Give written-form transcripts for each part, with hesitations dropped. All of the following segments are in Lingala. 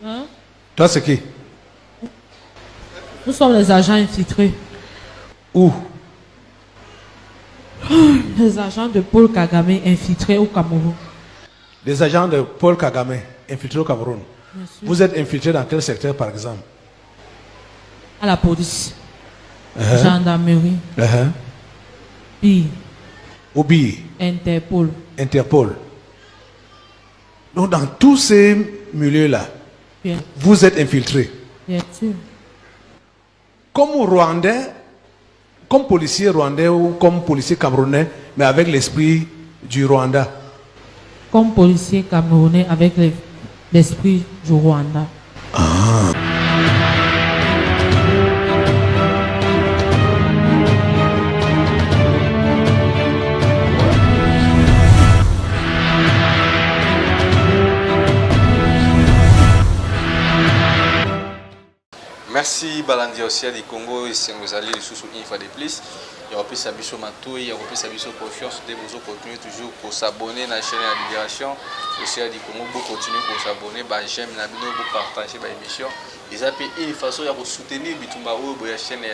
Hein? Toi, c'est qui? Nous sommes les agents infiltrés. Où? Les agents de Paul Kagame infiltrés au Cameroun. Des agents de Paul Kagame infiltrés au Cameroun. Bien sûr. Vous êtes infiltrés dans quel secteur, par exemple? À la police. Gendarmerie. Puis Obi, Interpol. Interpol. Donc, dans tous ces milieux-là, Bien, vous êtes infiltrés. bien sûr. Comme Rwandais, comme policier rwandais ou comme policier camerounais, mais avec l'esprit du Rwanda. Comme policier camerounais avec l'esprit du Rwanda. Merci Balandia aussi du Congo et Sengozali les sous une fois de plus. Il y a plus Sabiso Matoui, il y a plus Sabiso confiance de vous continuer toujours pour s'abonner à la chaîne de Libération. Aussi du Congo vous continuer pour s'abonner, bah j'aime la vidéo pour partager bah émission. Ils appellent une façon de soutenir Bitumba ou la chaîne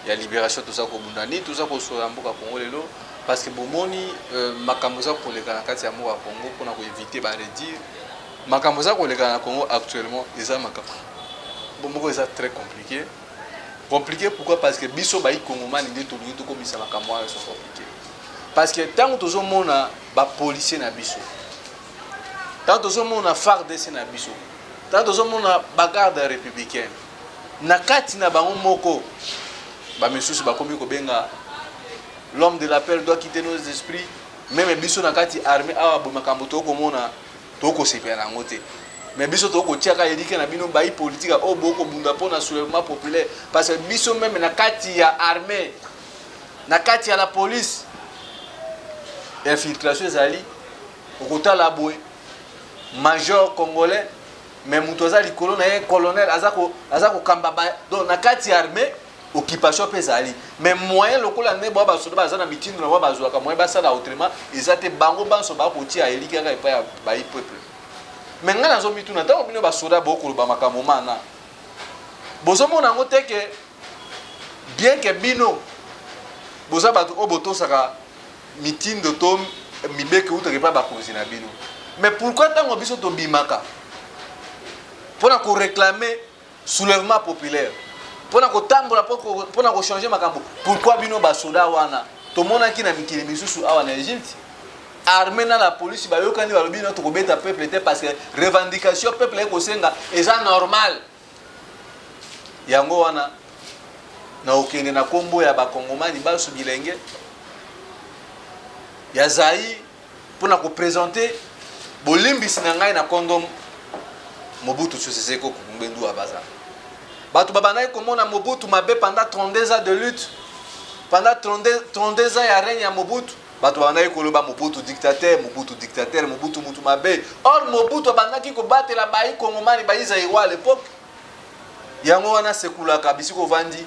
ya Libération tout ça ko bundani tout ça ko soramboka Congo lelo parce que bomoni makamoza pour les kanakati ya mo Congo pour éviter bah redire makamoza ko les kanakati Congo actuellement ils ont makamoza. Bon, c'est très compliqué. Compliqué pourquoi? Parce que biso baï Congomani de tout le comme ça c'est compliqué. Parce que tant que tout le monde a policier na biso, tant que tout le monde a FARDC na biso, tant que tout le monde a bagarre républicaine, na kati na bango moko, ba mesusu ba komi ko benga l'homme de l'appel doit quitter nos esprits. Même biso na kati armée awa bo makambo to ko mona to ko sepela ngote. Mais biso to ko tiaka edike na bino bayi politique o boko bunda pona soulèvement populaire parce que biso même na kati ya armée na kati ya la police infiltration ezali okotala boy major congolais mais mutoza likolo na ye colonel azako kamba donc na kati ya armée occupation pe ezali mais moyen lokola ne bo ba soda baza na mitindo na bo bazwaka moyen basala autrement ezate bango banso ba ko tia elike ka epa ya bayi peuple. Mais nga nazo mituna ta obino ba soda boko ba makambo mana bozo mona ngote que bien que bino boza ba oboto saka meeting de tom mibeke uta pas ba kozina bino mais pourquoi tango biso to bimaka pour na ko réclamer soulèvement populaire pour na ko tambola pour na ko changer makambo pourquoi bino ba soda wana to mona ki na mikili misusu awa na Egypte armée na la police ba yokani ba lobi notre kobeta peuple était parce que revendication peuple ko senga eza normal yango wana na okende na kombo ya ba kongomani ba su bilenge ya zai pour na ko présenter bolimbisi na ngai na kondom Mobutu Sese Seko Kumbendu abaza batu babanayi komona Mobutu mabe pendant 32 ans de lutte pendant 32 ans ya règne ya Mobutu bato banayi koloba Mobutu dictateur Mobutu mutu mabe or Mobutu bandaki ko batela bayi kongomani bayiza iro à l'époque yango wana sekulaka bisiko vandi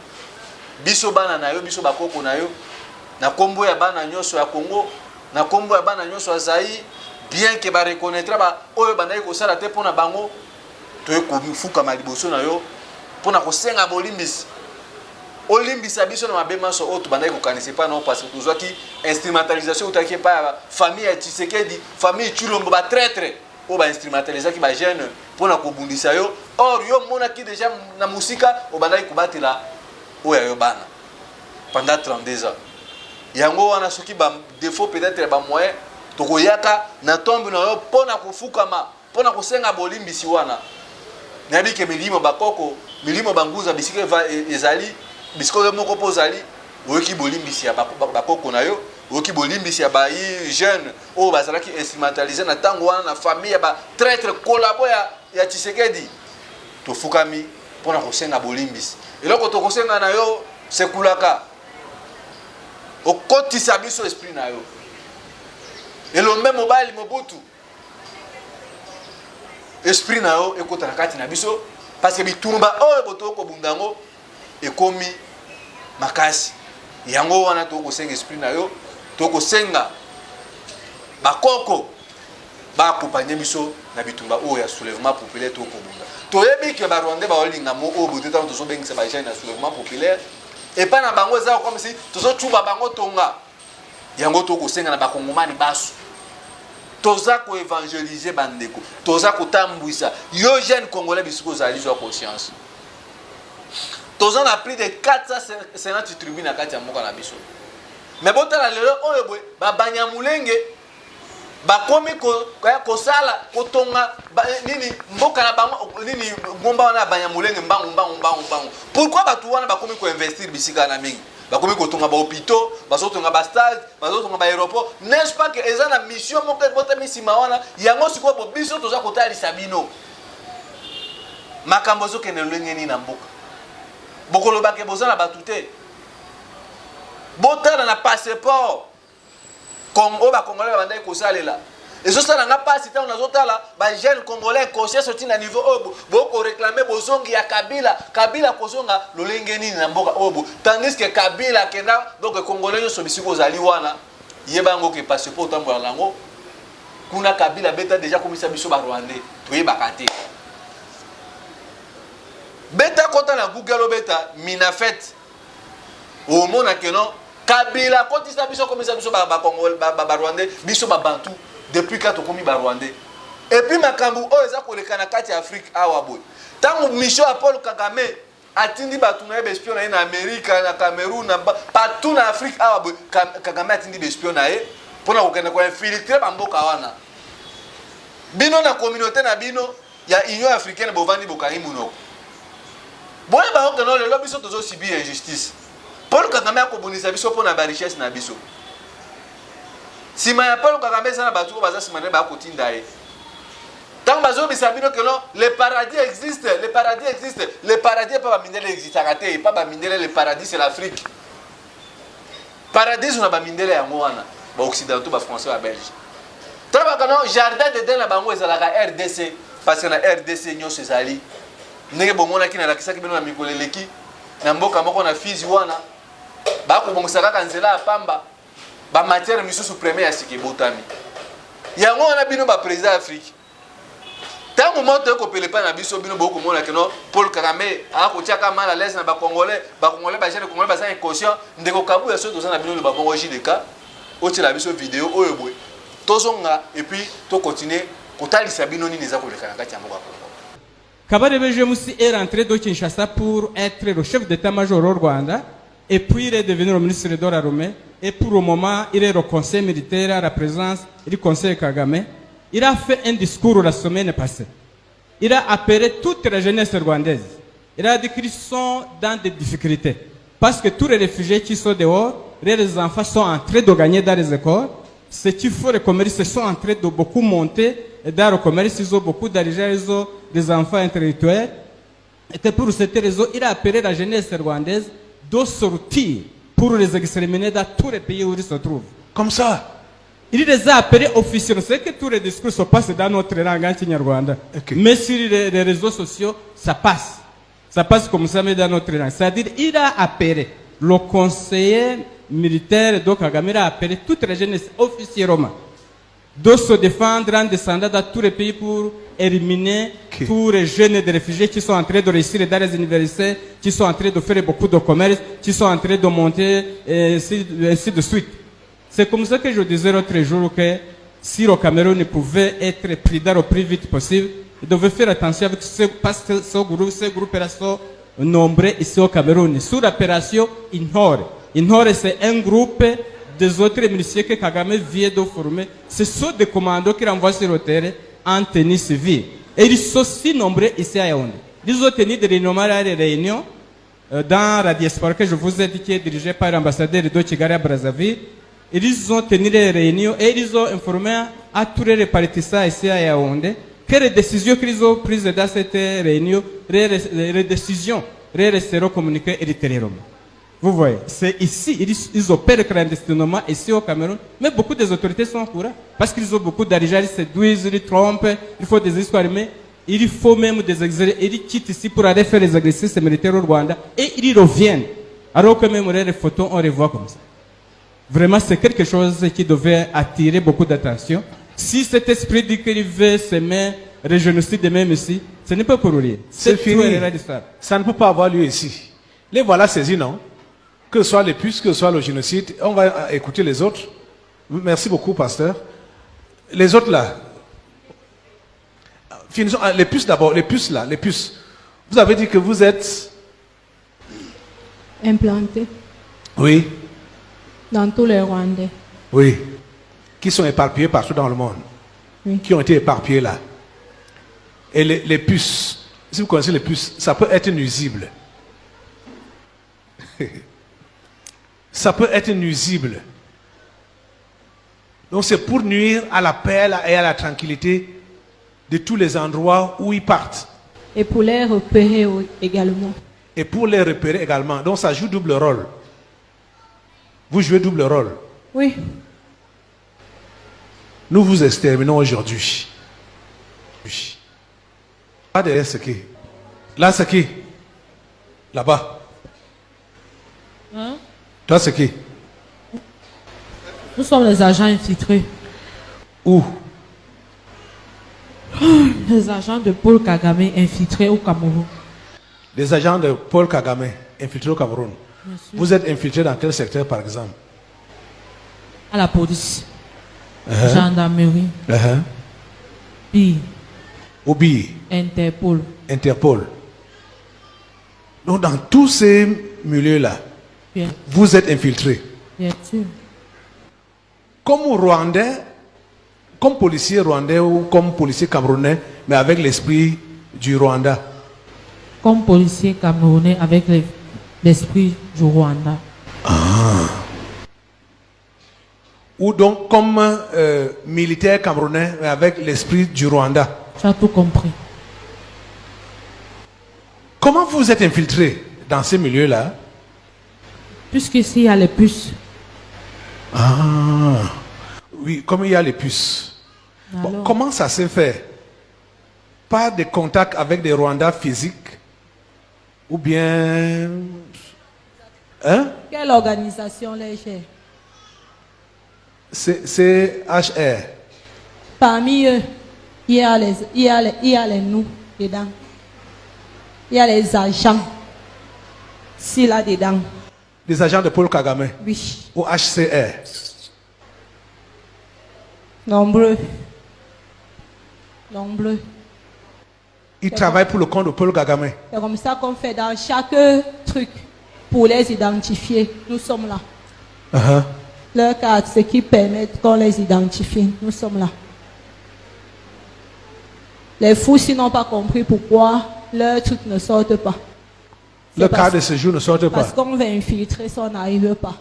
biso bana na yo biso bakoko na yo na kombo ya bana nyoso ya Congo na kombo ya bana nyoso ya Zaïre bien que ba reconnaître ba oyo bandaki ko sala te pona bango to ko fuka maliboso na yo pona ko senga bolimbisi olimbisa biso na mabema so oto bandaki ko kanise pa non parce que tozwaki instrumentalisation utaki pa famille ya Tshisekedi famille Chulombo ba traître o ba instrumentalisation ki ba jeune pona ko bundisa yo or yo mona ki déjà na musika o bandaki ko batela oya yo bana pendant 32 ans yango wana soki ba défaut peut-être ba moyen to ko yaka na tombe na yo pona ko fukama pona ko senga bolimbisi wana nabi ke milimo bakoko milimo banguza bisike ezali bisiko moko pozali oyoki bolimbisi ya bakoko na yo oyoki bolimbisi ya bayi jeune o bazalaki instrumentaliser na tango wana na famille ya ba traître collabo ya Tshisekedi to fukami pona ko senga bolimbisi eloko to ko senga na yo sekulaka okotisa biso esprit na yo elombe mobile Mobutu esprit na yo ekota na kati na biso parce que bitumba oyo botoko bundango ekomi makasi yango wana to ko senga esprit na yo to ko senga bakoko ba accompagner biso na bitumba oyo ya soulèvement populaire to kobunda toyebi ke barwandais baolinga mo oyo bote ntango tozobengisa bajeune na soulèvement populaire epai na bango eza comme si tozocuba bango tonga yango tokosenga na bakongomani baso toza koevangelize bandeko toza kotambwisa yo jeune congolais bisiko ozali zwa conscience toza na plus de 450 tribune na kati ya mboka na biso mais botala lelo oyo boye babanyamulenge bakomi kosala kotonga nini mboka na bango nini ngomba wana banyamulenge mbangu pourquoi batu wana bakomi koinvestir bisika na mingi bakomi kotonga ba hôpitaux bazotonga ba stade bazotonga ba aéroport n'est-ce pas que eza na mission moko bota misima wana yango siko bo biso toza kotalisa bino makambo zokende lolenge ni na mboka bokoloba ke bozala batu te botala na passeport Congo ba congolais bandai kosalela ezosala nga pasi ta onazotala ba jeune congolais conscience oti na niveau obo boko réclamer bozongi ya Kabila kozonga lolenge nini na mboka obo tandis que Kabila kenda donc congolais so bisiko zali wana yebango ke passeport tambola lango kuna Kabila beta déjà komisa biso ba rwandais toyebaka te beta kota na Google beta minafet au mona que non Kabila kotisa biso komisa biso ba Congolais ba Rwandais biso ba Bantu depuis quand tokomi ba Rwandais et puis makambu o eza koleka na kati Afrique awa boy tango mission à Paul Kagame atindi batu na espion na Amérique na Cameroun na partout na Afrique awa boy Kagame atindi espion na e pona kokenda ko infiltrer ba mboka wana bino na communauté na bino ya Union africaine bovandi bokari munoko boye ba okeno le biso tozo subir injustice Paul Kagame akobonisa biso pona ba richesse na biso sima ya Paul Kagame sana batu ko baza sima ne ba kotinda e tant bazo bisabino que non le paradis existe le paradis pas ba mindele existe raté pas ba mindele le paradis c'est l'Afrique paradis on a ba mindele ya ngwana ba occidentaux ba français ba belge tant ba kana jardin de la bango ezala ka RDC parce que na RDC nyo sezali ndenge bomona kina la kisaki bino na mikoleleki na mboka moko na Fizi wana ba ko bongisa ka nzela pamba ba matière misusu premier ya sikebotami yango wana bino ba président Afrique tango moto ko pele pa na biso bino boko mona que non Paul Kagame a ko tiaka mal à l'aise na ba congolais ba jeune congolais ba sa inconscient ndeko kabu ya so to na bino le ba bongo JDK o ti la biso vidéo oyo boy tozonga et puis to continuer ko talisa bino ni neza ko le kana kati ya mboka Kabarebe Jemusi est rentré de Kinshasa pour être le chef d'état-major au Rwanda et puis il est devenu le ministre de l'armée et pour le moment il est au conseil militaire à la présence du conseil Kagame. Il a fait un discours la semaine passée. Il a appelé toute la jeunesse rwandaise. Il a dit qu'ils sont dans des difficultés parce que tous les réfugiés qui sont dehors, les enfants sont en train de gagner dans les écoles. Ceux qui font le commerce sont en train de beaucoup monter dans le commerce, ils ont beaucoup d'argent, ils ont des enfants intellectuels. Et pour cette raison, il a appelé la jeunesse rwandaise de sortir pour les exterminer dans tous les pays où ils se trouvent. Comme ça. Il les a appelés officiellement. C'est que tous les discours se passent dans notre langue anti-Rwanda. Okay. Mais sur les réseaux sociaux, ça passe. Ça passe comme ça, mais dans notre langue. C'est-à-dire, il a appelé le conseiller militaire de Kagame, il a appelé toute la jeunesse officiellement de se défendre en descendant dans tous les pays pour éliminer tous les jeunes de réfugiés qui sont en train de réussir dans les universités, qui sont en train de faire beaucoup de commerce, qui sont en train de monter, et ainsi de suite. C'est comme ça que je disais l'autre jour que si le Cameroun pouvait être pris dans le plus vite possible, il devait faire attention avec parce que ces groupes-là sont nombreux ici au Cameroun. Sur l'opération Inhore. Inhore, c'est un groupe des autres miliciens que Kagame vient de former. Ce sont des commandos qui renvoient sur le terrain en tenue civile. Et ils sont si nombreux ici à Yaoundé. Ils ont tenu des réunions dans la diaspora que je vous ai dit qui est dirigée par l'ambassadeur de Kigali à Brazzaville. Ils ont tenu des réunions et ils ont informé à tous les répartissants ici à Yaoundé que les décisions qu'ils ont prises dans cette réunion, les décisions seront communiquées ultérieurement. Vous voyez, c'est ici, ils opèrent clandestinement ici au Cameroun, mais beaucoup des autorités sont au courant, parce qu'ils ont beaucoup d'argent, ils séduisent, ils trompent, il faut des histoires, mais il faut même des exercices, ils quittent ici pour aller faire les exercices militaires au Rwanda, et ils reviennent, alors que même les photos, on les voit comme ça. Vraiment, c'est quelque chose qui devait attirer beaucoup d'attention. Si cet esprit dit qu'il veut s'aimer, le génocide même ici, ce n'est pas pour rien. C'est fini. tout ça. Ça ne peut pas avoir lieu ici. Les voilà saisis, non? Que ce soit les puces, que ce soit le génocide. On va écouter les autres. Merci beaucoup, pasteur. Les autres là. Finissons. Les puces d'abord. Les puces là. Les puces. Vous avez dit que vous êtes... Implantés Oui. dans tous les Rwandais. Oui. Qui sont éparpillés partout dans le monde. Oui. Qui ont été éparpillés là. Et les puces, si vous connaissez les puces, ça peut être nuisible. Ça peut être nuisible. Donc c'est pour nuire à la paix et à la tranquillité de tous les endroits où ils partent. Et pour les repérer également. Et pour les repérer également. Donc ça joue double rôle. Vous jouez double rôle. Oui. Nous vous exterminons aujourd'hui. Pas derrière ce qui. Là, c'est qui? Là-bas. Hein? Toi, c'est qui? Nous sommes les agents infiltrés. Où? Les agents de Paul Kagame infiltrés au Cameroun. Des agents de Paul Kagame infiltrés au Cameroun. Bien sûr. Vous êtes infiltrés dans quel secteur, par exemple? À la police. Gendarmerie. Puis Obi, Interpol. Interpol. Donc, dans tous ces milieux-là, Bien, vous êtes infiltrés. bien sûr. Comme Rwandais, comme policier rwandais ou comme policier camerounais, mais avec l'esprit du Rwanda. Comme policier camerounais avec l'esprit du Rwanda. Ou donc comme militaire camerounais, mais avec l'esprit du Rwanda. Tu as tout compris. Comment vous êtes infiltrés dans ces milieux-là? Puisqu'ici il y a les puces. Ah, oui, comme il y a les puces. Bon, Alors, comment ça s'est fait? Pas de contact avec des Rwandais physiques? Ou bien... Hein? Quelle organisation les gère? C'est HR. Parmi eux, il y a les nous dedans. Il y a les agents. Si là-dedans. Des agents de Paul Kagame Oui. ou HCR. Nombreux. Nombreux. Ils travaillent pour le compte de Paul Kagame. C'est comme ça qu'on fait dans chaque truc pour les identifier. Nous sommes là. Uh-huh. Leur carte, ce qui permet qu'on les identifie. Nous sommes là. Les fous, s'ils n'ont pas compris pourquoi leurs trucs ne sortent pas. Le C'est cas de séjour ne sortent pas. parce qu'on veut infiltrer, ça n'arrive pas.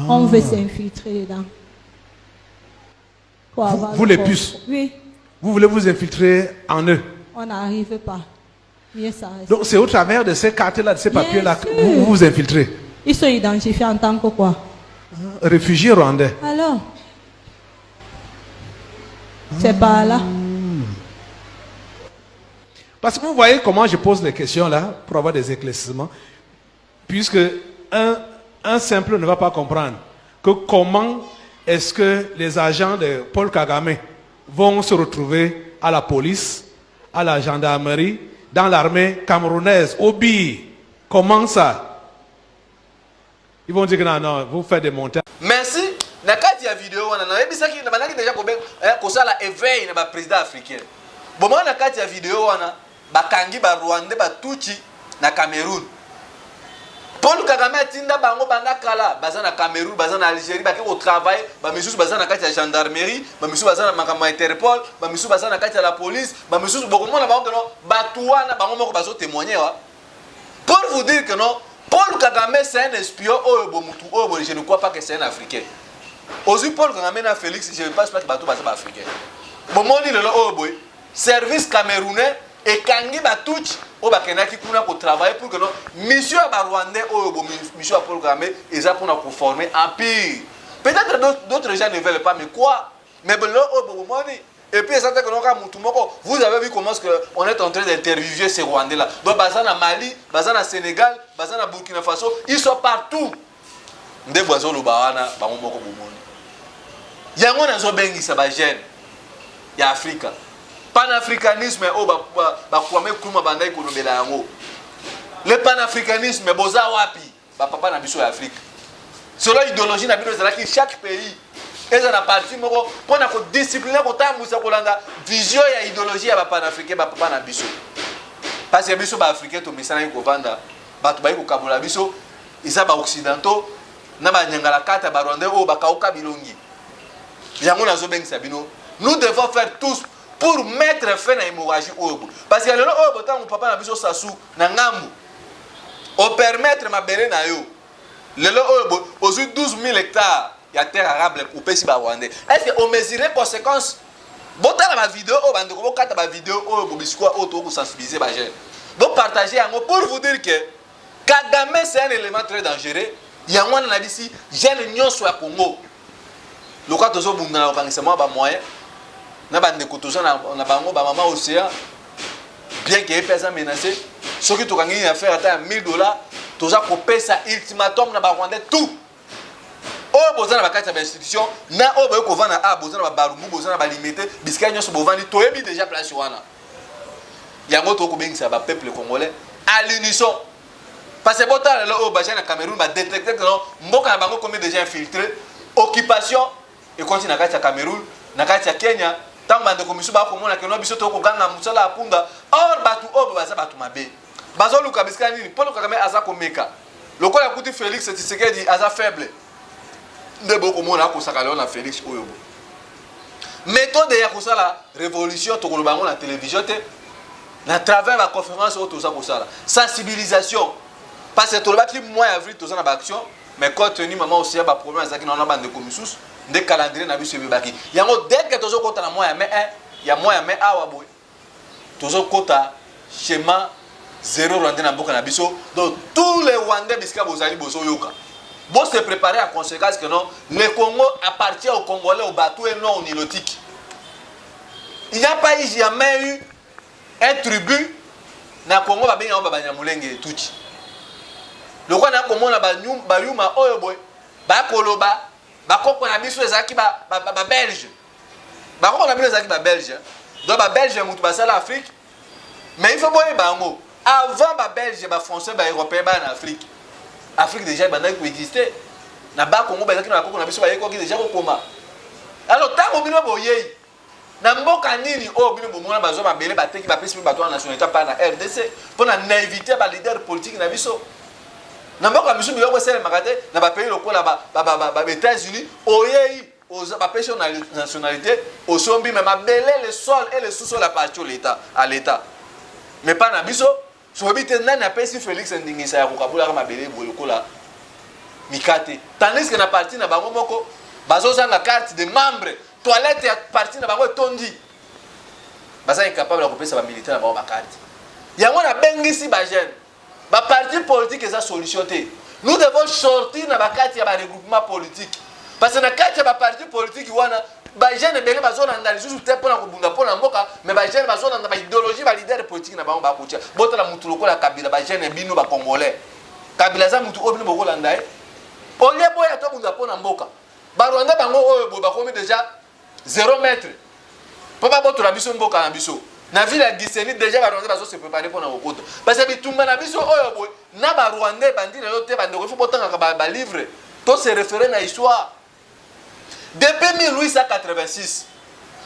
On veut s'infiltrer dedans. Pour avoir vous le les corps. puces. Oui, Vous voulez vous infiltrer en eux. on n'arrive pas. Mieux ça reste. Donc c'est au travers de ces cartes-là, de ces Bien papiers-là que sûr. vous vous infiltrez. Ils sont identifiés en tant que quoi? Réfugiés rwandais. Alors, c'est par là. Parce que vous voyez comment je pose les questions là, pour avoir des éclaircissements. Puisque un simple ne va pas comprendre que comment est-ce que les agents de Paul Kagame vont se retrouver à la police, à la gendarmerie, dans l'armée camerounaise, au BI. Comment ça? Ils vont dire que non, non, vous faites des montages. Merci. Na kati ya vidéo wana na yebisaki na banaki déjà kosala éveil na ba président africain. Bomo na kati ya vidéo wana bakangi ba Rwandais ba Tutsi na Cameroun. Paul Kagame atinda bango banda kala baza na Cameroun, baza na Algérie, baki au travail, ba misusu baza na kati ya gendarmerie, ba misusu baza na makama Interpol, ba misusu baza na kati ya la police, ba misusu bokomona bango no batuana bango moko bazo témoigner wa. Pour vous dire que non, Paul Kagame c'est un espion oyobomutu oyobo, je ne crois pas que c'est un africain. Aujourd'hui Paul Kagame na Félix, je ne pense pas que bato baza ba africain. Bomoni lelo oyoboy, service camerounais et kangi batouch o bakendaki kuna ko travailler pour que non mission ba Rwandais oyobo mission Paul Kagame eza pour nous former en pire. Peut-être d'autres gens ne veulent pas mais quoi? Mais bon là bomoni. Et puis, ça vous avez vu comment on est en train d'interviewer ces Rwandais-là. Donc, Bazana Mali, Bazana Sénégal, Bazana Burkina Faso, ils sont partout. yango nazobengisa bagene ya Afrika. Panafricanisme o bakwame kuma bandai kolobela yango. Le panafricanisme boza wapi papa na biso ya Afrika. Selon idéologie na bino ezalaki chaque pays eza na parti moko pona ko discipliner ko tambusa kolanda vision ya idéologie ya panafricain papa na biso. Parce que biso ba africain to misana ko vanda batu bayi ko kabola biso isa ba occidentaux na ba nyangala kata ba rwandais o ba kauka bilongi. Yango nazo bengisa bino. Nous devons faire tous pour mettre fin à l'hémorragie oyo. Parce que le oyo botango papa na biso sasu na ngambu. O permettre ma belle na yo. Le oyo ozu 12 000 hectares ya terre arable ou pesi ba rwandais. Est-ce que on mesure les conséquences? Botala ma vidéo o bande ko kata ba vidéo oyo bo bisikwa o to ko sensibiliser ba jeune. Bo partager yango pour vous dire que Kagame c'est un élément très dangereux. Yango na bisi jeune nyonso ya Congo. Loka tozo bunda na organisation ba moyen na bande ko tozo na bango ba mama océan bien que pesa menacé ce qui to kangi na faire ata $1000 toza ko pesa ultimatum na ba Rwandais tout o boza na bakati ya institution na o boye ko vana a boza na ba barumbu boza na ba limité bisika nyonso bovandi toyebi déjà place wana yango to ko bengisa ba peuple congolais à l'unisson parce que bota le o baje na Cameroun ba détecter que mboka na bango comme déjà infiltré occupation et continue na kati ya Cameroun na kati ya Kenya tant bande commission ba ko mona que no biso to ko ganga musala apunda or batu o baza batu mabe bazo luka bisika nini Paul Kagame aza ko meka lokola kuti Félix Tshisekedi aza faible ndebo ko mona ko sakala na Félix oyo méthode ya kosala révolution to ko bango na télévision te na travers la conférence auto ça ko sala sensibilisation parce que to baki mois avril to na ba action mais compte tenu maman aussi ba problème ça qui na bande commission de calendrier na biso bebaki yango dès que tozo kota na mois ya mai 1 ya mois ya mai awa boy tozo kota schéma 0 Rwandais na mboka na biso donc tous les Rwandais bisika bozali bozo yoka bon se préparer à conséquence que non le Congo appartient aux Congolais au bateau et non au Nilotique. Il n'y a pas eu jamais eu un tribu na Congo ba benga ba Banyamulenge tuti le quoi na Congo na ba yuma oyo boy ba koloba ba koko na biso ezaki ba belge ba koko na biso ezaki ba belge donc ba belge mutu ba sala Afrique mais il faut boye bango avant ba belge ba français ba européen ba en Afrique Afrique déjà banda ko exister na ba Congo ba ezaki na koko na biso ba yeko ki déjà ko koma alors tango bino boyei na mboka nini o bino bomona bazo ba bele ba teki ba pesi ba to nationalité pa na RDC pour na inviter ba leader politique na biso na mboka biso biloko sele makate na ba pays lokola ba États-Unis oyei oza ba pesi na nationalité au sombi mais ma belé le sol et le sous-sol appartient à l'état mais pas na biso so bité nani apesi Félix Ndingisa ya kokabula ka mabele lokola mikate tandis que na parti na bango moko bazo zanga carte de membre toilette ya parti na bango tondi baza incapable de kopesa ba militaire na bango ba carte yango na bengisi ba jeune ba parti politique eza solution te nous devons sortir na ba carte ya ba regroupement politique parce que na carte ya ba parti politique wana ba jeune bele bazona ndali susu te pona kobunda pona mboka mais ba jeune bazona na ba idéologie ba leader politique na bango ba kotia botala mutu lokola Kabila ba jeune bino ba congolais Kabila za mutu obino bokola ndai olie boya to bunda pona mboka ba Rwanda bango oyo bo ba komi déjà 0 mètre papa boto la biso mboka na biso na ville ya Gisenyi déjà ba Rwanda bazo se préparer pour na okota parce que bitumba na biso oyo boy na ba Rwanda bandi na yote bande ko fotanga ba livre to se référer na histoire depuis 1886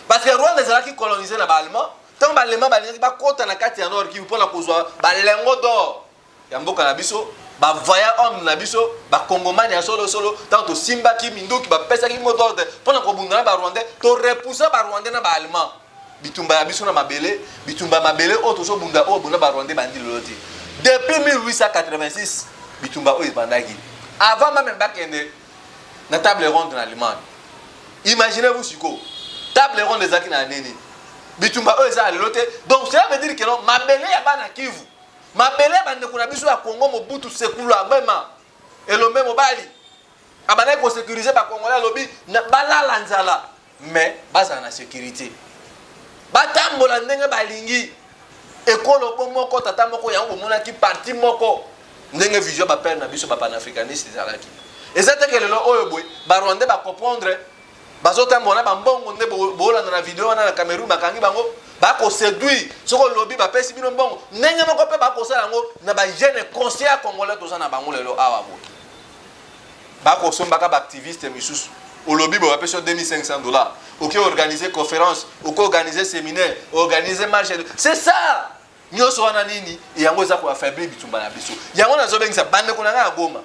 parce que Rwanda ezala ki coloniser na ba allemand tant ba allemand ba lingi ba kota na kati ya nord ki mpona kozwa ba lengo d'or ya mboka na biso ba voya homme na biso ba congomani ya solo tant to simba ki minduki ba pesa ki mot d'ordre pona ko bundana ba Rwanda to repousser ba Rwanda na ba allemand bitumba ya biso na mabele bitumba mabele o to so bunda o bunda ba Rwanda bandi loti depuis 1886 bitumba o bandaki avant même bakende na table ronde na Allemagne imaginez-vous siko table ronde ezaki na nini bitumba o eza lote donc cela veut dire que non mabele ya bana Kivu mabele bande kuna biso ya Congo Mobutu sekula bema elombe mobali abana ko sécuriser ba Congolais lobi na balala nzala mais baza na sécurité batambola ndenge balingi ekolo moko tata moko yango mona ki parti moko ndenge vision ba père na biso ba panafricaniste ezalaki ezate que lelo oyo boy ba Rwandais ba comprendre bazotambola bambongo nde bolanda na video wana na Cameroun bakangi bango bako séduire soko lobby bapesi bino mbongo ndenge moko mpe bakosala yango na bajeune conscient congolais toza na bango lelo awa boye bakosombaka baactiviste misusu olobi bapesi $2500 oki organiser conférence oki organiser séminaire organiser marche c'est ça nyonso wana nini yango eza koaffaiblir bitumba na biso yango nazobengisa bandeko na ngai ya Goma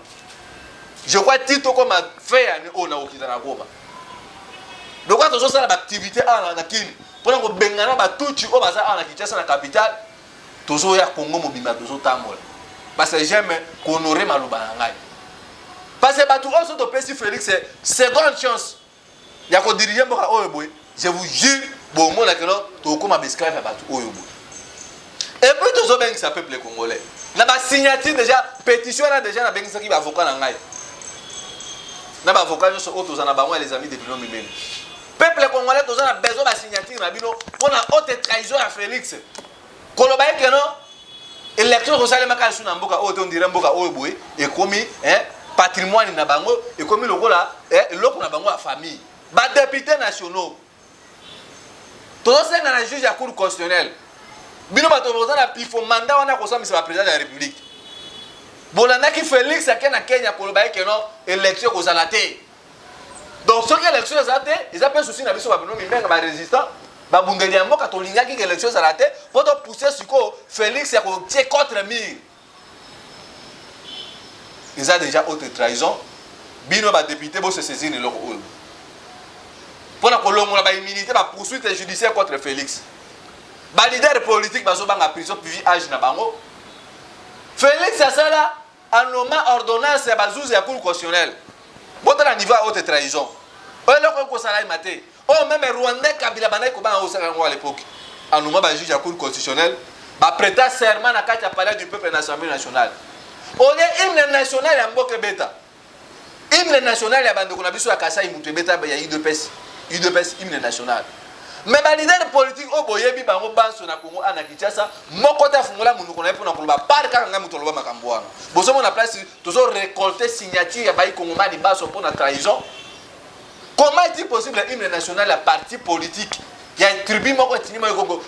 je crois tito koma fait ya o na okita na Goma donc quand on a l'activité à la Kini pour que bengana ba tuchi o baza à la Kinshasa na capitale tozo ya Congo mobimba tozo tambola parce que j'aime honorer maloba ngai parce que batu oso to pesi Félix c'est seconde chance ya ko diriger mboka oyo boy je vous jure bon mona que non to koma bescribe ya batu oyo boy et puis tozo bengisa peuple congolais na ba signature déjà pétition là déjà na bengisa ki ba avocat na ngai na ba avocat so auto za na bango les amis de Bino Mimene peuple congolais tous a besoin de signature na bino pour la haute trahison à Félix koloba que non élection rosale makasu na mboka oyo to ndire mboka oyo boy et komi patrimoine na bango et komi lokola loko na bango a famille ba députés nationaux tous senga na juge ya cour constitutionnelle bino bato boza na pifo mandat wana ko somisa ba président de la république bolanda ki Félix akena Kenya koloba que non élection rosale té. Donc, ce qui est l'élection à la tête, ils appellent souci na biso ba bino mimbenga ba résistant, ba bundeli ya mboka tolinga ki élection à la tête, pour te pousser sur ko Félix ya ko tie contre mur. Ils a déjà haute trahison. Bino ba député bo se saisir leur oyo. Pour na kolongola ba immunité ba poursuite judiciaire contre Félix. Ba leader politique ba zo banga prison puis âge na bango. Félix a ça là en nommant ordonnance ya bazuzi ya cour constitutionnelle. Bote na niveau haute trahison. Oyo loko ko sala maté. Oh même Rwandais Kabila banay ko ba o sala ngo à l'époque. Anuma ba juge à cour constitutionnelle, ba prêter serment na kati ya palais du peuple l'Assemblée nationale. On est hymne national ya mboke beta. Hymne national ya bande ko na biso ya Kasai mutu beta ba ya UDPS hymne national. Mais ba leader politique o boyebi bango banso na Congo ana Kinshasa moko ta fungola mundu ko na epona ko ba par ka nga mutu loba makambo wana. Boso mo na place toujours récolter signature ya bayi Congo mali baso pour la trahison. Comment est-il possible hymne national la parti politique ya tribu moko tinima ko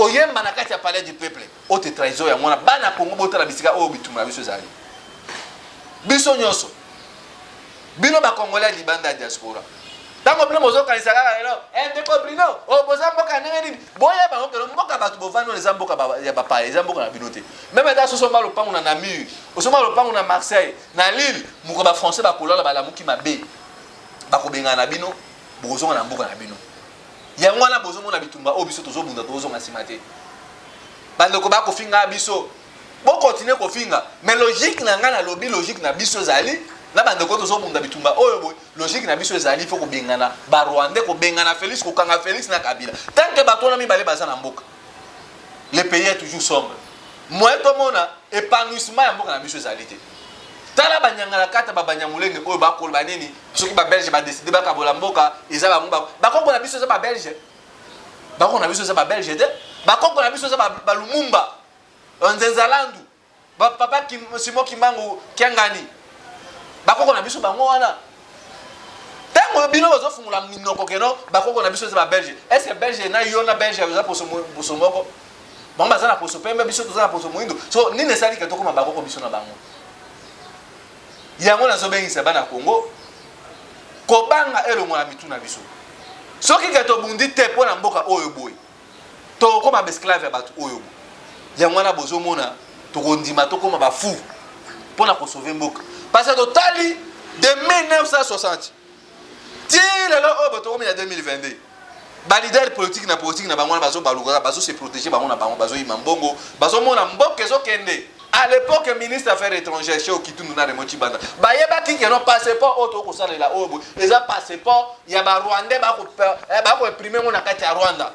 yemba na kati ya palais du peuple haute trahison ya mwana bana Congo botala bisika o bituma biso zali. Biso nyoso. Bino ba Congolais libanda diaspora. Tango bino mozo kanisa kaka lelo ndeko brino o boza mboka ndenge boya bango kelo mboka batu bovano les mboka ya bapa les mboka na binote même dans so malo pangu na Namur osoma lo pangu na Marseille na Lille muko ba français ba kolola ba lamuki mabe ba ko benga na bino bozo na mboka na bino yango na bozo mona bitumba o biso tozo bunda tozo ngasimate bande ko ba ko finga biso bo continuer ko finga mais logique na ngana lobby logique na biso zali na bande ko tozo bunda bitumba oyo boy logique na biso ezali faut ko bengana ba Rwandais ko bengana Félix ko kanga Félix na Kabila tant que bato na mi balé baza na mboka le pays est toujours sombre moi to mona épanouissement ya mboka na biso ezali te tala banyangala kata ba banyamulenge oyo ba ko ba nini soki ba Belge ba décider ba kabola mboka eza ba mboka ba ko na biso za ba Belge ba ko na biso za ba Belge te ba ko na biso za ba Lumumba Nzenzalandu ba papa ki Simo Kimangu Kiangani bakoko na biso bango wana tango bino bazo fungula minoko keno bakoko na biso za ba Belge est-ce que Belge na yo na Belge za poso moko bango baza na poso pembe biso toza na poso moindo so nini sali ka tokoma bakoko biso na bango yango na zo bengisa bana Congo ko banga elongo na bitu na biso soki ka to bundi te pona mboka oyo boy to koma esclave batu oyo yango na bozo mona to kondima to koma ba fou pona ko sauver mboka. Parce que totali de 1960 ti lelo o boto komi na 2022 ba leader politique na bango na bazo baluka bazo se protéger bango na bango bazo imambongo bazo mona mboka zo kende à l'époque ministre affaires étrangères chez Okitundu na Remoti Banda ba yeba ki ke no passeport auto ko sala la obo eza passeport ya ba Rwandais ba ko imprimer na kati ya Rwanda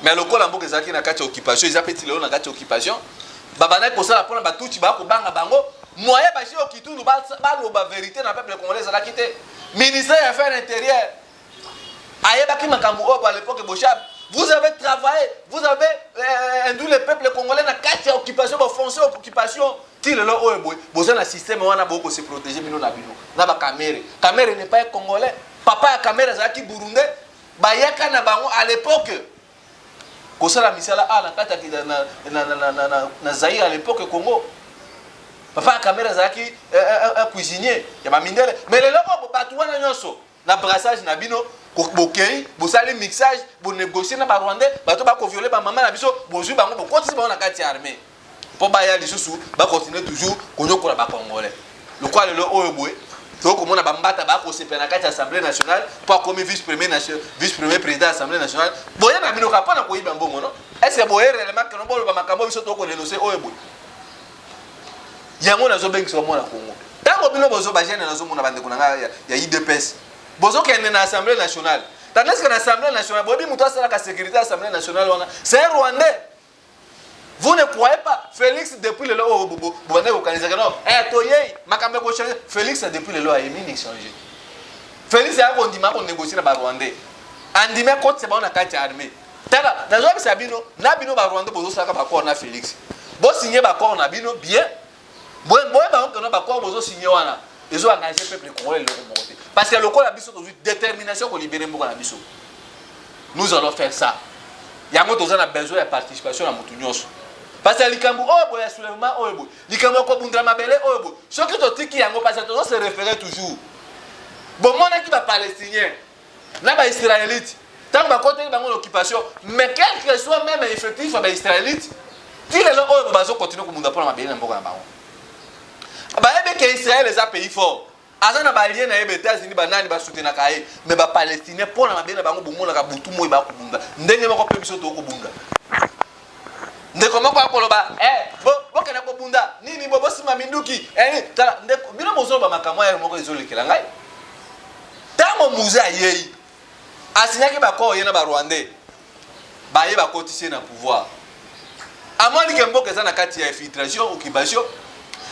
mais le kola mboka ezaki na kati ya occupation eza petit lelo na kati ya occupation babana ko sala pona batuchi ba ko banga bango moyen ba chez Okitundu ba loba vérité na peuple congolais la quitter ministère des affaires intérieures ayeba ki makambo obo à l'époque boshab vous avez travaillé, vous avez induit le peuple congolais dans 4 occupations, foncé occupation. Si le lot est besoin d'un système, on a beaucoup se protéger, mais nous n'avons pas caméra. Caméra n'est pas congolais. Papa a caméra, c'est qui burundais. Bayaka na bango à l'époque. Comme ça la misala a la carte na Zaïre à l'époque Congo. Papa a caméra, c'est qui un cuisinier. Il y a ma mindele. Mais le lot batu wana nyonso na brassage na bino. Bokei, bosali mixage, bo négocier na ba Rwandais, bato ba ko violer ba maman na biso, bozui bango bo continuer ba na kati armée. Pour baya lisusu, ba continuer toujours konyokola ba congolais. Le quoi le oyo boy, to ko mona ba mbata ba ko sepena kati assemblée nationale, pour comme vice-premier président de l'Assemblée nationale. Boya na bino ka pa na ko yiba mbongo no. Est-ce boyer réellement que no bolo ba makambo biso to ko dénoncer oyo boy. Yango na zo bengi so mona Congo. Tango bino bozo ba jene na zo mona bande kunanga ya IDPS. Bozo qui est dans l'Assemblée nationale. Tandis que l'Assemblée nationale, la sécurité de l'Assemblée nationale, c'est un Rwandais. Vous ne croyez pas, Félix, depuis le lot, vous avez organisé, non, Félix, depuis le lot, a émis changé. Félix, c'est un condiment qu'on négocie dans le Rwandais. En disant que c'est bon, on a 4 armées. Dans le Sabino, Nabino, Rwandais, vous avez accord na Félix. Vous signez l'accord, on a bien. Vous avez signé. Ils ont engagé le peuple congolais. Parce que le corps a besoin de détermination pour libérer le Congo. Nous allons faire ça. Il y a besoin de participation à Moutounios. Parce que les Cambou, il y a soulèvement, les Cambou, ce qui est qui parce que se référer toujours. Bon, moi, qui va palestinien, là, les israélites, tant que côté de l'occupation, mais quel que soit même effectif les israélites, si les gens continuent à prendre ma belle que Israël les a pays fort. Azana ba lien na États-Unis ba nani ba soutenir kae mais ba palestinien pour na mabena bango bomona ka butu moyi ba kubunda ndenge mako pe biso to ko bunda ndeko mako akoloba bo kana ko bunda nini bo sima minduki tala ndeko bino bozo ba makamwa ya moko ezolekela ngai tango muza yeyi asinyaki ba ko yena ba Rwandais ba ye ba cotiser na pouvoir amoni ke mboka za na kati ya infiltration occupation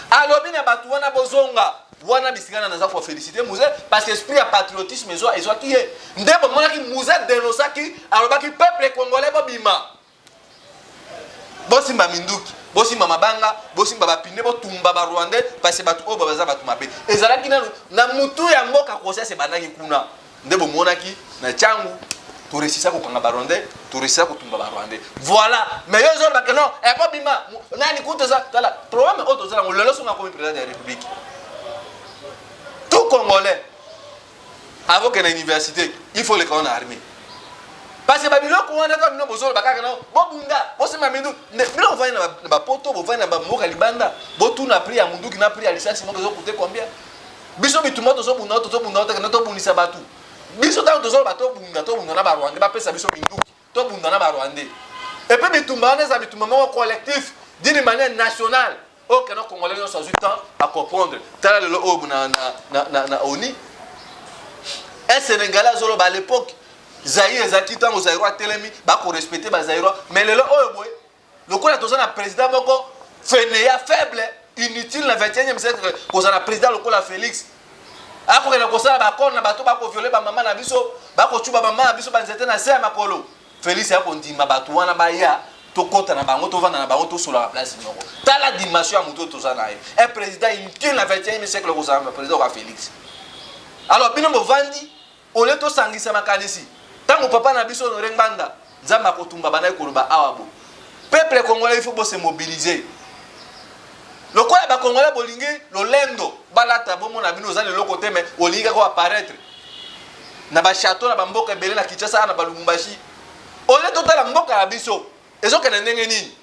alobi na batu wana bozonga wana bisikana naza ko féliciter Mouze parce que esprit ya patriotisme ezo ki ye ndebo mona ki Mouze dénonçaki alobaki peuple congolais bobima bosimba minduki bosimba mabanga bosimba bapine botumba ba Rwandais parce que batu oyo baza batu mabe ezalaki na mutu ya mboka kosia se bandaki kuna ndebo mona ki na changu to resisa ko kanga ba Rwandais to resisa ko tumba ba Rwandais voilà mais yo zo ba que non e pas bima nani kuto za tala problème auto za ngolo so comme président de la République tout Congolais avant que l'université il faut les qu'on a armé parce que babilo ko wana ka bino bozo ba ka non bo bunda bo se mamindu bino va na ba poto bo va na ba moka libanda bo tu na pri ya mundu ki na pri ya licence mo zo coûter combien biso bituma to zo bunda to na to bunisa batu biso tango to zo ba to bunda na ba Rwanda ba pesa biso minduki to bunda na ba Rwanda et puis bitumba na za bitumba mo collectif d'une manière nationale. Oh, que nos Congolais ont eu temps à comprendre. Tel le haut na ONI. Un Sénégalais à l'époque, Zaïre Zaki tant aux Zaïrois Télémi, bah qu'on respectait les Zaïrois. Mais le haut le coup là tous un président moko fainéant faible, inutile le 21e siècle. Qu'on a président le coup là Félix. Ah qu'on a comme ça bah qu'on a bateau bah qu'on violer bah maman na biso, bah qu'on tue bah maman na biso bah c'était na c'est makolo. Félix a qu'on dit ma bateau wana ba ya. To kota na bango to vanda na bango to sur la place moko tala dimension muto to za na un président inutile na 21e siècle ko za président wa Félix alors bino mo vandi ole to sangisa makanisi tango papa na biso no rengbanda nzamba ko tumba bana ko ba awabo peuple congolais il faut se mobiliser le quoi ba congolais bolingi lo lendo balata bomo na bino za le côté mais olinga ko apparaître na ba château na ba mboka belé na Kinshasa na ba Lubumbashi ole to tala mboka na biso ezo kana ndenge nini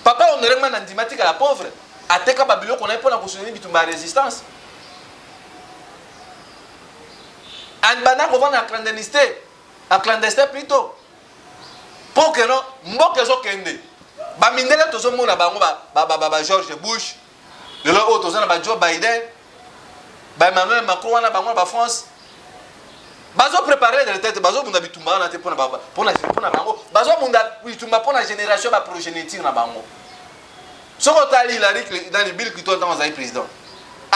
papa on ne na ndimatika la pauvre ateka babilo qu'on a pour la construire bitumba résistance en bana ko vana clandestin plutôt pour que non mboka zo kende ba mindele to zo mona bango ba George Bush le lo auto zo na ba Joe Biden ba Emmanuel Macron na bango ba France bazo préparer de tête bazo bunda bitumba na te pona bango bazo bunda bitumba pona génération ba progéniture na bango soko tali la dans le bill qui toi dans un président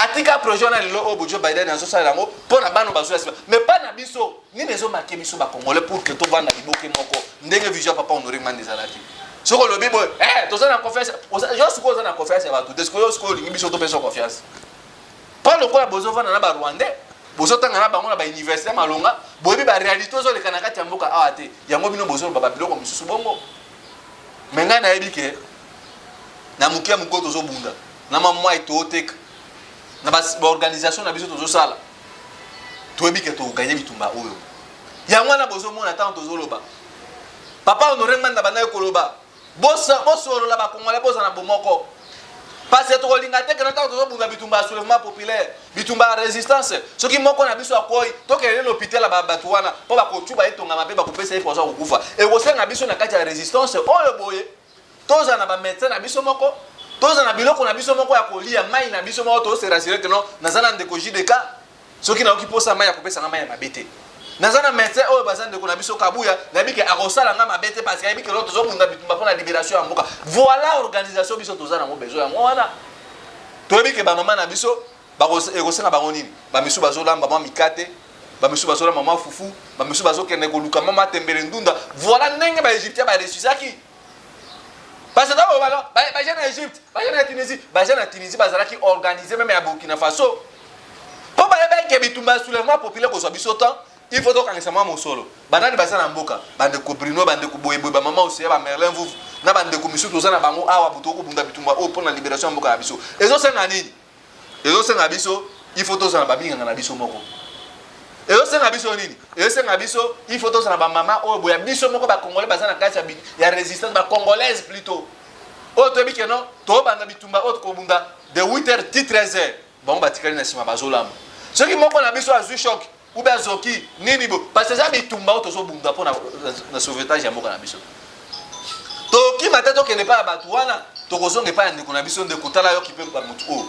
atika projet na lelo obojo Biden na so yango pour na bano bazo mais pas na biso ni mezo marqué biso ba congolais pour que to vanda liboke moko ndenge vision papa Honoré Ngmande zalaki soko lobi boy to za na confiance je suis na confiance ya bato desko yo soko lingi biso to peso confiance pas le quoi bozo vanda na ba Rwandais bozo tanga na bango na ba université malonga boyebi ba réalité ozo le kanaka ti mboka awate yango bino bozo ba biloko misusu bongo menga na yebi ke na mukia mukoto zo bunda na mamwa itotek na ba organisation na biso tozo sala toyebi ke to gagner bitumba oyo yango na bozo mona tant tozo loba papa Honoré Ngmande bana koloba bossa la ba congolais bossa na bomoko parce que to linga te que na tant tozo bunda bitumba soulèvement populaire bitumba résistance ce qui moko na biso akoi to ke l'hôpital ba batuana po ba ko tuba etonga mabe ba ko pesa ifo za kufa e ko senga biso na kati ya résistance oyo boye toza na ba médecin na biso moko toza na biloko na biso moko ya kolia mai na biso moko to se rassurer que non nazana ndeko JDK soki na okiposa mai ya kopesa nga mai ya mabete nazana médecin oyo bazana ndeko na biso kabuya na bike akosala nga mabete parce que bike l'autre zo munda bitumba pour la libération ya mboka voilà organisation biso toza na mo besoin ya mwana to bike ba mama na biso ba ekosenga bango nini ba misu bazolamba mama mikate ba misu bazolamba mama fufu ba misu bazokende koluka mama tembele ndunda voilà ndenge ba Égyptien ba ressusaki parce que d'abord ba jeune Égypte ba jeune Tunisie bazalaki organisé même à Burkina Faso pour ba ke bitumba soulèvement populaire ko so biso temps il faut donc ensemble mon solo banani bazana mboka bande ko Bruno bande ko boyeboy ba mama aussi ba Merlin vous na bande ko misu to zana bango awa butoko bunda bitumba o pour la libération mboka biso ezo senga nini ezo senga biso il faut to zana ba binga na biso moko ezo senga biso nini ezo senga biso il faut to zana ba mama o boya biso moko ba congolais bazana kati ya résistance ba congolaise plutôt o to biki non to banda bitumba o ko bunda de 8h 13h bango batikali na sima bazolamba ce qui moko na biso azu choc ou bien zoki nini bo parce que ça bitumba o to zo bunda pour na sauvetage ya mboka na biso to ki matato ke ne pas batuana to kozonge pa ndeko na biso ndeko tala yo kipe ba mutu o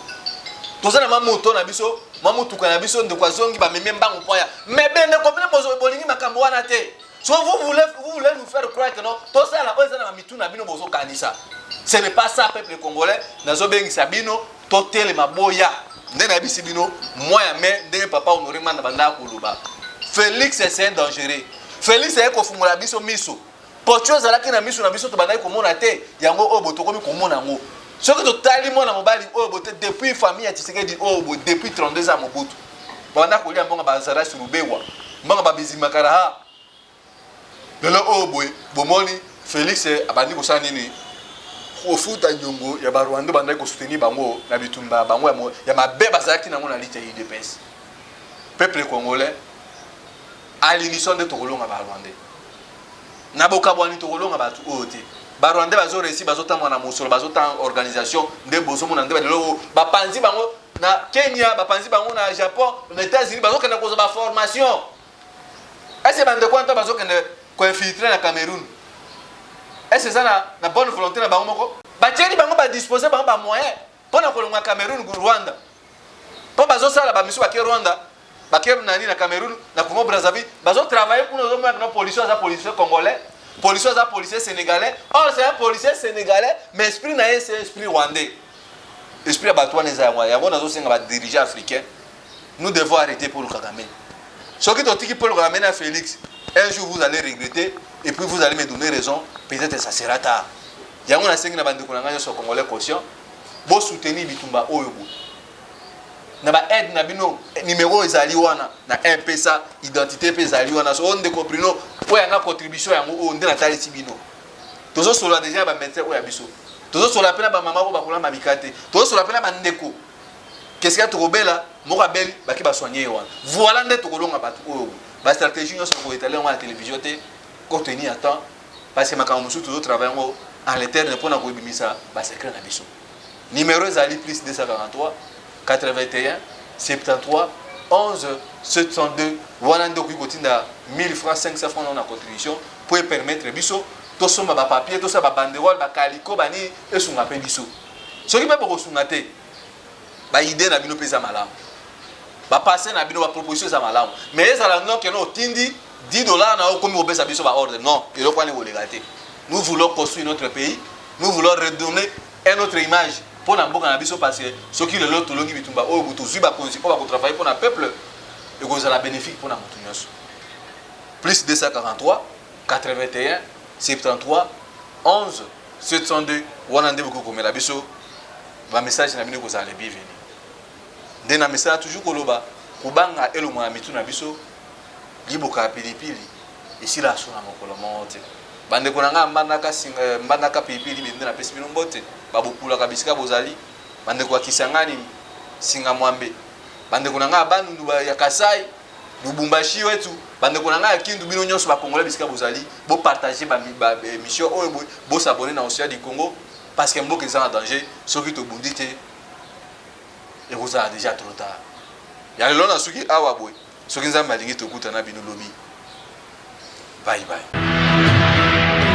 to zana mamoto na biso mamutu na biso ndeko azongi ba meme mbango poya mais ben ndeko bino bozo bolingi makambo wana te so vous voulez nous faire croire que non to ça la oza na mitu na bino bozo kanisa ce n'est pas ça peuple congolais nazo bengi sabino to tele maboya ndena bisi bino moya mais ndenge papa Honoré Ngmande banda kuluba Félix c'est un dangereux Félix est ko fungula biso miso pocho zalaki na miso to banda ko mona te yango obo to komi ko mona ngo ce que to tali mona mobali obo te depuis famille ya Tshisekedi obo depuis 32 ans Mobutu banda ko lia mbonga bazara surubewa mbonga babizima karaha lelo obo bomoni Félix abandi ko sana nini ofuta nyongo ya ba Rwanda banda ko soutenir bango na bitumba bango ya mabe bazaki nango na lite UDPS peuple congolais à l'unisson de tokolonga ba Rwanda na bokabwani tokolonga batu ote ba Rwanda bazo réussi bazo tamwa na mosolo bazo tan organisation nde bozo mona nde balelo ba panzi bango na Kenya ba panzi bango na Japon na États-Unis bazo kena ko ba formation est-ce bande kwanta bazo kena ko infiltrer na Cameroun. Est-ce que ça na bonne volonté na bango moko ba tieni bango ba disposer bango ba moyen pour na kolonga Cameroun ku Rwanda po bazo sala ba misu ba ke Rwanda ba ke nani na Cameroun na Congo Brazzaville bazo travailler pour nos hommes na policiers za policiers congolais policiers za policiers sénégalais or c'est un policier sénégalais mais esprit na c'est esprit rwandais esprit batouane za ya bona zo senga ba dirigeants africains nous devons arrêter pour le Kagame ce qui tiki pour le Kagame na Félix un jour vous allez regretter et puis vous allez me donner raison peut-être ça sera tard yango na sengi na bande ko nganya so congolais conscient bo soutenir bitumba oyo na ba aide na bino numéro ezali wana na M-Pesa identité pe ezali wana so onde ko Bruno oya nga contribution yango onde na tali sibino tozo sola déjà ba médecin oya biso tozo sola pena ba mama ko ba kolamba mikate tozo sola pena ba ndeko qu'est-ce qu'il y a tokobela moko abeli ba ki ba soigner wana voilà nde tokolonga batu oyo ba stratégie nyonso ko étaler wana télévision te ko tenir à temps parce que makambo musu toujours travailler en l'éternel pour na ko bimisa ba secret na biso numéro ezali plus 243 81 73 11 702 wana ndo ko kotinda 1000 francs 500 francs na contribution pour permettre biso to soma ba papier to sa ba banderole ba kaliko bani esunga pe biso soki pe ko sunga te ba idée na bino pesa malamu ba passer na bino ba proposition za malamu mais ezala non que no tindi $10 na okomi obesa biso ba ordre non et le point est nous voulons construire notre pays nous voulons redonner une autre image pour na mboka na biso parce que ceux qui le lot tolongi bitumba oyo butu zuba konzi pour ba travailler pour na peuple et que ça la bénéfique pour na mutu nyonso. Plus 243 81 73 11 702 wana nde boko komela biso ba message na bino ko za le bienvenue. Nde na message toujours koloba kubanga elo mwa mitu na biso liboka pilipili esila so na mokolo monte. Bande konanga mbandaka singa mbandaka pilipili bende na pesi bino mbote babukula kabisika bozali bande kwa kisangani singa mwambe bande konanga bandu ya Kasai Lubumbashi wetu bande konanga kindu bino nyonso ba Congolais bisika bozali bo partager ba mission oyo bo s'abonner na Océan du Congo parce que mboka ezana danger soki to bundite et vous a déjà trop tard ya lelo na soki awa boy soki nzamba lingi to kutana bino lobi bye bye.